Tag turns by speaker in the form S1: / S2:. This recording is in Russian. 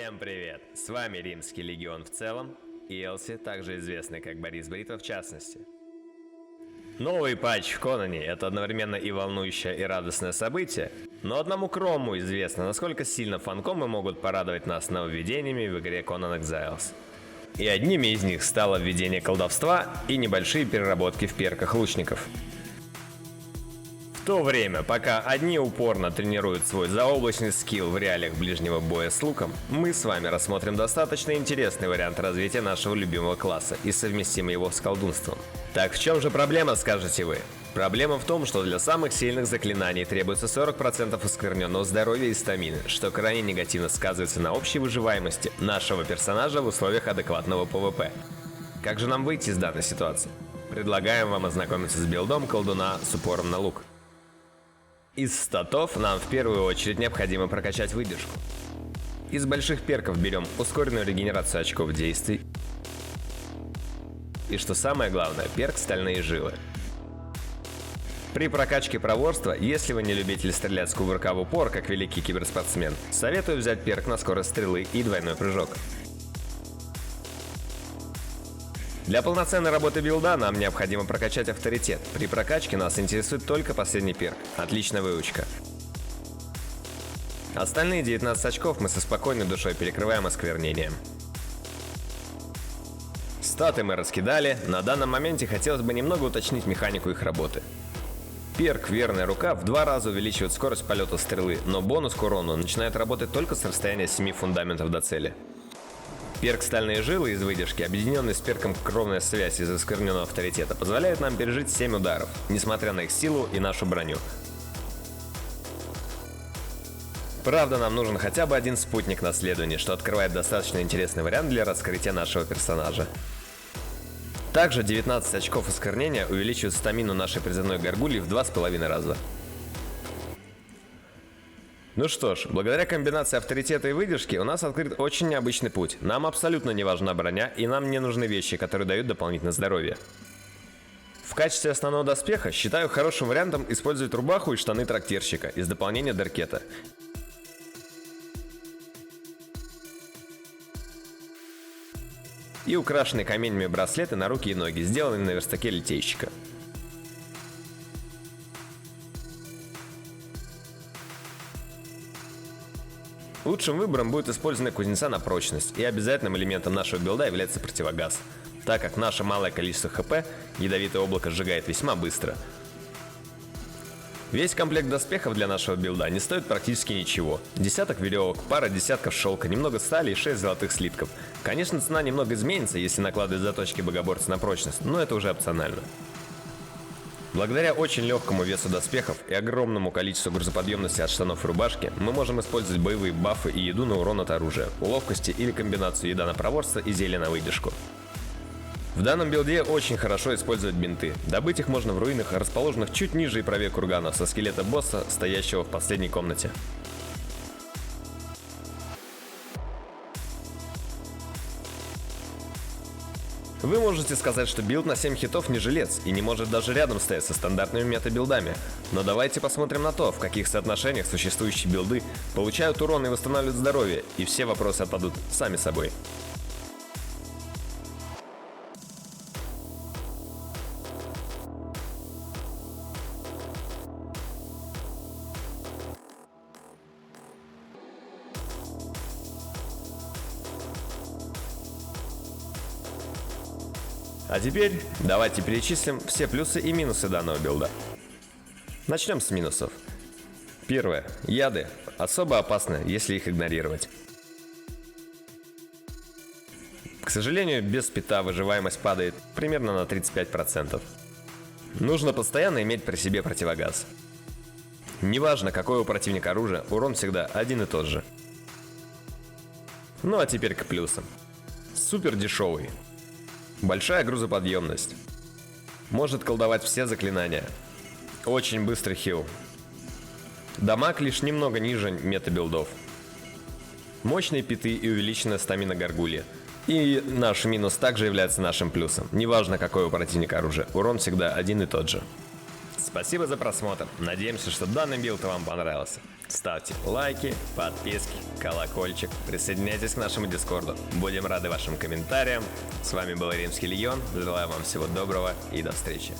S1: Всем привет! С вами Римский Легион в целом и Элси, также известный как Борис Бритва в частности. Новый патч в Конане — это одновременно и волнующее, и радостное событие, но одному Крому известно, насколько сильно фанкомы могут порадовать нас нововведениями в игре Conan Exiles. И одними из них стало введение колдовства и небольшие переработки в перках лучников. В то время, пока одни упорно тренируют свой заоблачный скилл в реалиях ближнего боя с луком, мы с вами рассмотрим достаточно интересный вариант развития нашего любимого класса и совместим его с колдунством. Так в чем же проблема, скажете вы? Проблема в том, что для самых сильных заклинаний требуется 40% оскверненного здоровья и стамины, что крайне негативно сказывается на общей выживаемости нашего персонажа в условиях адекватного ПВП. Как же нам выйти из данной ситуации? Предлагаем вам ознакомиться с билдом колдуна с упором на лук. Из статов нам в первую очередь необходимо прокачать выдержку. Из больших перков берем ускоренную регенерацию очков действий. И что самое главное, перк «Стальные жилы». При прокачке проворства, если вы не любитель стрелять с кувырка в упор, как великий киберспортсмен, советую взять перк на скорость стрелы и двойной прыжок. Для полноценной работы билда нам необходимо прокачать авторитет. При прокачке нас интересует только последний перк. Отличная выучка. Остальные 19 очков мы со спокойной душой перекрываем осквернением. Статы мы раскидали, на данном моменте хотелось бы немного уточнить механику их работы. Перк «Верная рука» в 2 раза увеличивает скорость полета стрелы, но бонус к урону начинает работать только с расстояния 7 фундаментов до цели. Перк «Стальные жилы» из выдержки, объединенный с перком «Кровная связь» из оскверненного авторитета, позволяет нам пережить 7 ударов, несмотря на их силу и нашу броню. Правда, нам нужен хотя бы один спутник наследования, что открывает достаточно интересный вариант для раскрытия нашего персонажа. Также 19 очков осквернения увеличивают стамину нашей призывной горгульи в 2,5 раза. Ну что ж, благодаря комбинации авторитета и выдержки у нас открыт очень необычный путь. Нам абсолютно не важна броня, и нам не нужны вещи, которые дают дополнительное здоровье. В качестве основного доспеха считаю хорошим вариантом использовать рубаху и штаны трактирщика из дополнения Деркета. И украшенные каменями браслеты на руки и ноги, сделанные на верстаке литейщика. Лучшим выбором будет использование кузнеца на прочность, и обязательным элементом нашего билда является противогаз, так как наше малое количество ХП ядовитое облако сжигает весьма быстро. Весь комплект доспехов для нашего билда не стоит практически ничего. Десяток веревок, пара десятков шелка, немного стали и 6 золотых слитков. Конечно, цена немного изменится, если накладывать заточки богоборца на прочность, но это уже опционально. Благодаря очень легкому весу доспехов и огромному количеству грузоподъемности от штанов и рубашки, мы можем использовать боевые бафы и еду на урон от оружия, у ловкости или комбинацию еда на проворство и зелья на выдержку. В данном билде очень хорошо использовать бинты. Добыть их можно в руинах, расположенных чуть ниже и правее кургана со скелета босса, стоящего в последней комнате. Вы можете сказать, что билд на 7 хитов не жилец и не может даже рядом стоять со стандартными мета-билдами. Но давайте посмотрим на то, в каких соотношениях существующие билды получают урон и восстанавливают здоровье, и все вопросы отпадут сами собой. А теперь давайте перечислим все плюсы и минусы данного билда. Начнем с минусов. Первое. Яды. Особо опасны, если их игнорировать. К сожалению, без спита выживаемость падает примерно на 35%. Нужно постоянно иметь при себе противогаз. Неважно, какое у противника оружие, урон всегда один и тот же. Ну а теперь к плюсам. Супер дешевый. Большая грузоподъемность. Может колдовать все заклинания. Очень быстрый хил. Дамаг лишь немного ниже мета-билдов. Мощные питы и увеличенная стамина горгульи. И наш минус также является нашим плюсом. Неважно, какое у противника оружие, урон всегда один и тот же. Спасибо за просмотр. Надеемся, что данный билд вам понравился. Ставьте лайки, подписки, колокольчик. Присоединяйтесь к нашему дискорду. Будем рады вашим комментариям. С вами был Римский Легион. Желаю вам всего доброго и до встречи.